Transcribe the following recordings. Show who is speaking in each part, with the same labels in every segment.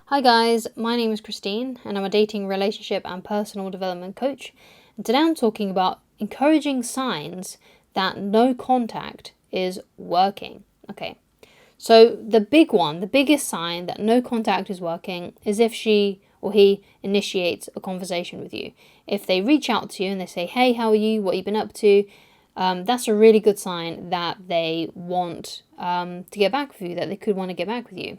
Speaker 1: Hi guys, my name is Christine and I'm a dating, relationship and personal development coach. And today I'm talking about encouraging signs that no contact is working. Okay, so the biggest sign that no contact is working is if she or he initiates a conversation with you. If they reach out to you and they say, hey, how are you? What have you been up to? That's a really good sign that they want to get back with you, that they could want to get back with you.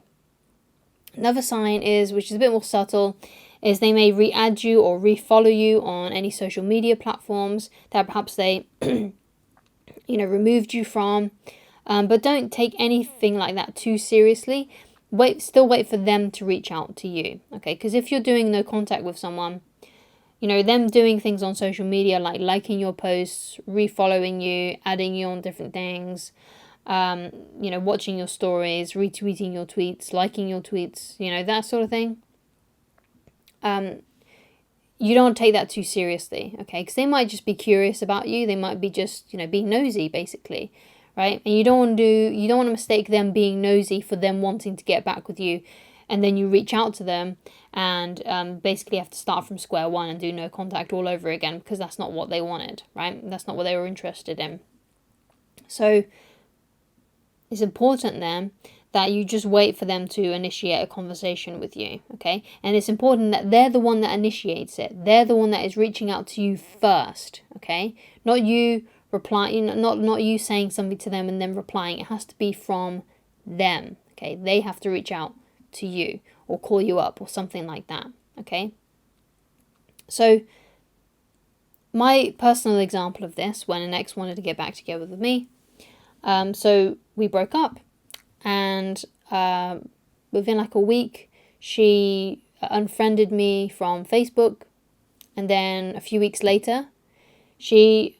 Speaker 1: Another sign is, which is a bit more subtle, is they may re-add you or re-follow you on any social media platforms that perhaps they, removed you from. But don't take anything like that too seriously. Still wait for them to reach out to you, okay? Because if you're doing no contact with someone, them doing things on social media like liking your posts, re-following you, adding you on different things, watching your stories, retweeting your tweets, liking your tweets, that sort of thing. You don't take that too seriously, okay? Because they might just be curious about you. They might be just, being nosy, basically, right? And you don't want to mistake them being nosy for them wanting to get back with you, and then you reach out to them and basically have to start from square one and do no contact all over again, because that's not what they wanted, right? That's not what they were interested in. So it's important then that you just wait for them to initiate a conversation with you, okay? And it's important that they're the one that initiates it. They're the one that is reaching out to you first, okay? Not you replying, not you saying something to them and then replying. It has to be from them, okay? They have to reach out to you or call you up or something like that, okay? So my personal example of this, when an ex wanted to get back together with me, so we broke up, and within like a week, she unfriended me from Facebook, and then a few weeks later,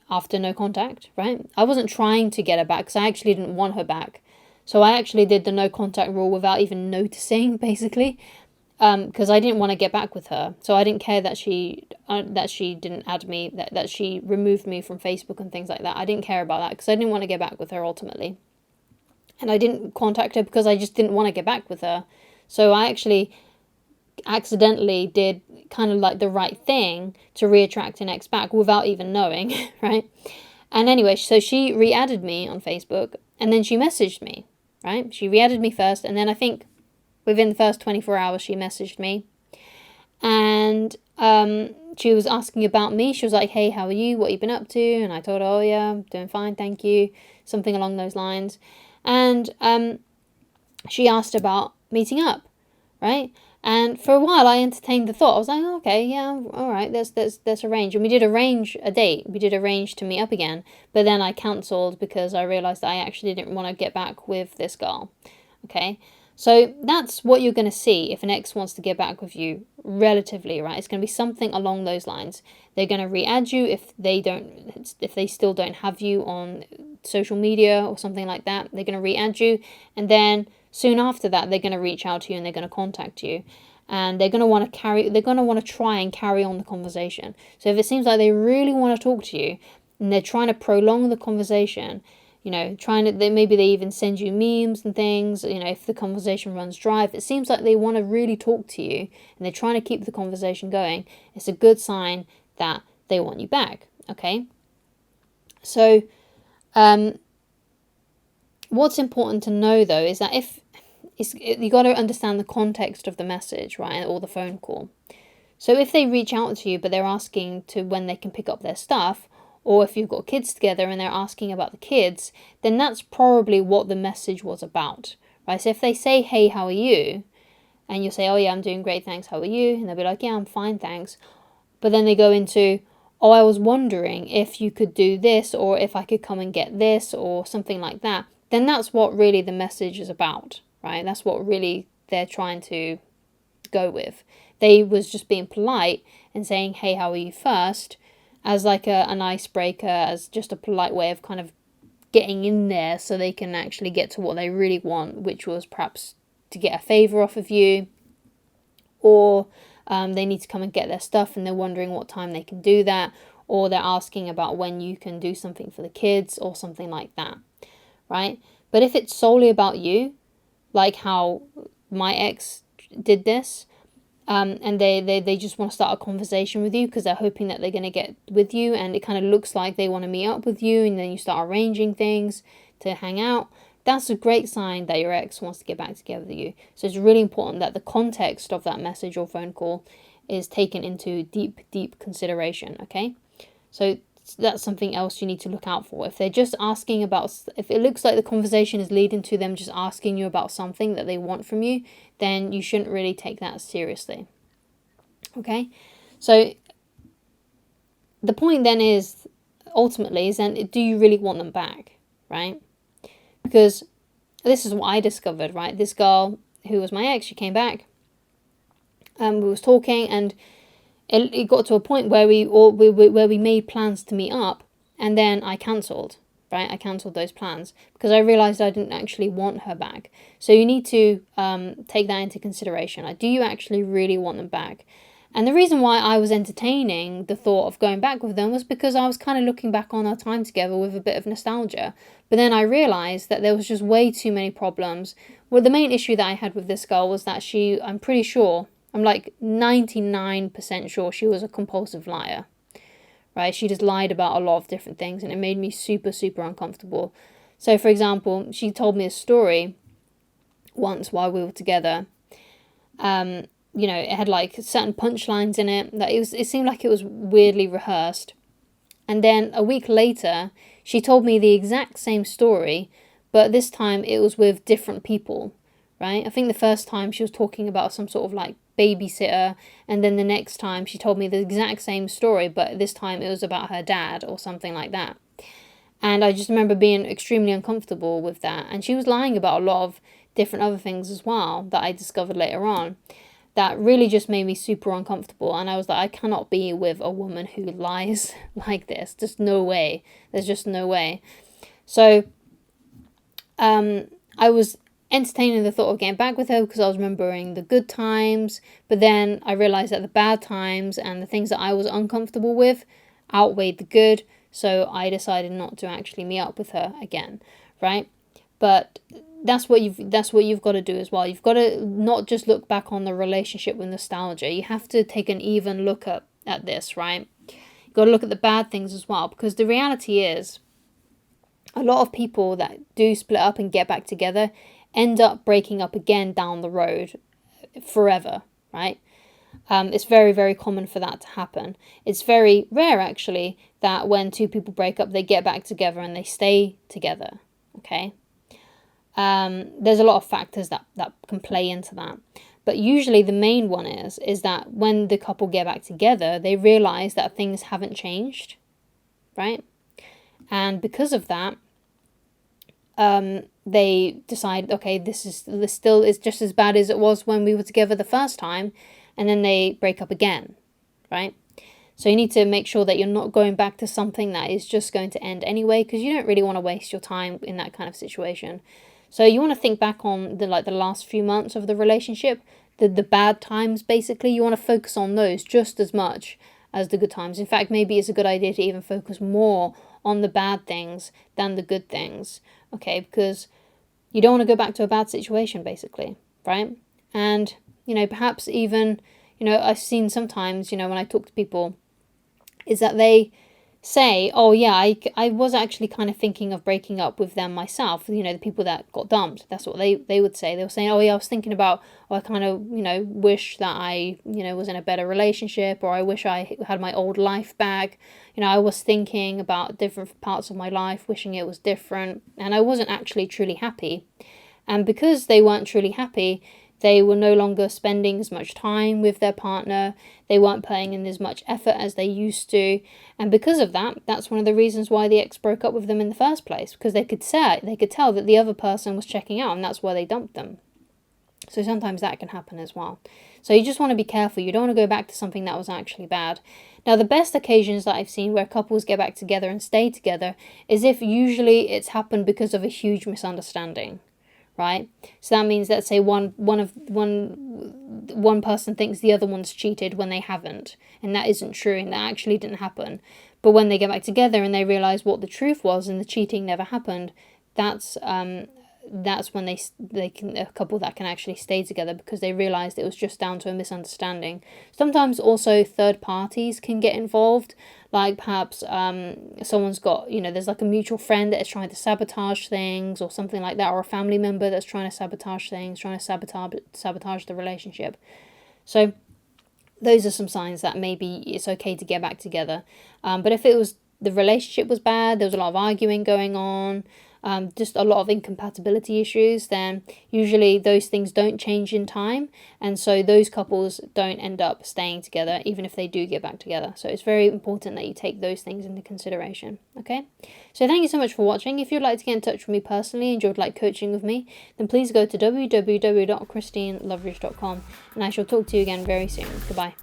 Speaker 1: after no contact, right? I wasn't trying to get her back because I actually didn't want her back. So I actually did the no contact rule without even noticing, basically, because I didn't want to get back with her. So I didn't care that she didn't add me, that she removed me from Facebook and things like that. I didn't care about that because I didn't want to get back with her ultimately. And I didn't contact her because I just didn't want to get back with her. So I actually accidentally did kind of like the right thing to reattract an ex back without even knowing, right? And anyway, so she re-added me on Facebook and then she messaged me, right? She re-added me first, and then I think within the first 24 hours, she messaged me. And she was asking about me. She was like, hey, how are you? What have you been up to? And I told her, oh, yeah, I'm doing fine, thank you. Something along those lines. And she asked about meeting up, right? And for a while, I entertained the thought. I was like, oh, okay, yeah, all right, let's arrange. And we did arrange a date. We did arrange to meet up again. But then I cancelled because I realised that I actually didn't want to get back with this girl, okay? So that's what you're going to see if an ex wants to get back with you, relatively, right? It's going to be something along those lines. They're going to re-add you if they still don't have you on social media or something like that. They're going to re-add you, and then soon after that, they're going to reach out to you and they're going to contact you, and they're going to want to try and carry on the conversation. So if it seems like they really want to talk to you and they're trying to prolong the conversation, maybe they even send you memes and things, if the conversation runs dry, if it seems like they want to really talk to you and they're trying to keep the conversation going, it's a good sign that they want you back, okay? So, what's important to know though is that you got to understand the context of the message, right, or the phone call. So if they reach out to you but they're asking to when they can pick up their stuff, or if you've got kids together and they're asking about the kids, then that's probably what the message was about, right? So if they say, hey, how are you? And you say, oh yeah, I'm doing great, thanks, how are you? And they'll be like, yeah, I'm fine, thanks. But then they go into, oh, I was wondering if you could do this, or if I could come and get this, or something like that. Then that's what really the message is about, right? That's what really they're trying to go with. They was just being polite and saying, hey, how are you first, as like an icebreaker, as just a polite way of kind of getting in there so they can actually get to what they really want, which was perhaps to get a favour off of you, or they need to come and get their stuff and they're wondering what time they can do that, or they're asking about when you can do something for the kids or something like that, right? But if it's solely about you, like how my ex did this, and they just want to start a conversation with you because they're hoping that they're going to get with you, and it kind of looks like they want to meet up with you, and then you start arranging things to hang out, that's a great sign that your ex wants to get back together with you. So it's really important that the context of that message or phone call is taken into deep consideration, okay? So that's something else you need to look out for. If they're just asking about, if it looks like the conversation is leading to them just asking you about something that they want from you, then you shouldn't really take that seriously. Okay? So the point then is, ultimately, is then, do you really want them back, right? Because this is what I discovered, right? This girl who was my ex, she came back, we was talking, and it got to a point where we made plans to meet up, and then I cancelled, right? I cancelled those plans because I realised I didn't actually want her back. So you need to take that into consideration. Like, do you actually really want them back? And the reason why I was entertaining the thought of going back with them was because I was kind of looking back on our time together with a bit of nostalgia. But then I realised that there was just way too many problems. Well, the main issue that I had with this girl was that I'm pretty sure, I'm like 99% sure she was a compulsive liar, right? She just lied about a lot of different things, and it made me super uncomfortable. So, for example, she told me a story once while we were together. You know, it had like certain punchlines in it that it seemed like it was weirdly rehearsed. And then a week later, she told me the exact same story, but this time it was with different people, right? I think the first time she was talking about some sort of like babysitter, and then the next time she told me the exact same story, but this time it was about her dad or something like that. And I just remember being extremely uncomfortable with that. And she was lying about a lot of different other things as well that I discovered later on. That really just made me super uncomfortable. And I was like, I cannot be with a woman who lies like this. Just no way. There's just no way. So I was entertaining the thought of getting back with her because I was remembering the good times. But then I realised that the bad times and the things that I was uncomfortable with outweighed the good. So I decided not to actually meet up with her again, right? But that's what you've got to do as well. You've got to not just look back on the relationship with nostalgia. You have to take an even look at this, right? You've got to look at the bad things as well, because the reality is a lot of people that do split up and get back together end up breaking up again down the road forever, right? It's very common for that to happen. It's very rare, actually, that when two people break up, they get back together and they stay together, okay? There's a lot of factors that can play into that. But usually the main one is that when the couple get back together, they realize that things haven't changed, right? And because of that, they decide, okay, this still is just as bad as it was when we were together the first time, and then they break up again, right? So you need to make sure that you're not going back to something that is just going to end anyway, because you don't really want to waste your time in that kind of situation. So you want to think back on the last few months of the relationship, the bad times basically. You want to focus on those just as much as the good times. In fact, maybe it's a good idea to even focus more on the bad things than the good things, okay? Because you don't want to go back to a bad situation basically, right? And, perhaps even, I've seen sometimes, when I talk to people, is that they say, oh yeah, I was actually kind of thinking of breaking up with them myself, the people that got dumped. That's what they would say. They were saying, oh yeah, I was thinking about, I kind of, wish that I, was in a better relationship, or I wish I had my old life back. I was thinking about different parts of my life, wishing it was different, and I wasn't actually truly happy. And because they weren't truly happy, they were no longer spending as much time with their partner. They weren't putting in as much effort as they used to. And because of that, that's one of the reasons why the ex broke up with them in the first place. Because they could tell that the other person was checking out, and that's why they dumped them. So sometimes that can happen as well. So you just want to be careful. You don't want to go back to something that was actually bad. Now, the best occasions that I've sseen where couples get back together and stay together is if usually it's happened because of a huge misunderstanding. Right? So that means, let's say one person thinks the other one's cheated when they haven't, and that isn't true, and that actually didn't happen. But when they get back together and they realize what the truth was and the cheating never happened, that's that's when they can, a couple that can actually stay together, because they realized it was just down to a misunderstanding. Sometimes also third parties can get involved, like perhaps someone's got, there's like a mutual friend that is trying to sabotage things or something like that, or a family member that's trying to sabotage things, trying to sabotage the relationship. So those are some signs that maybe it's okay to get back together. But if it was, the relationship was bad, there was a lot of arguing going on, just a lot of incompatibility issues, then usually those things don't change in time, and so those couples don't end up staying together even if they do get back together. So it's very important that you take those things into consideration. Okay, so thank you so much for watching. If you'd like to get in touch with me personally and you'd like coaching with me, then please go to www.christineloveridge.com, and I shall talk to you again very soon. Goodbye.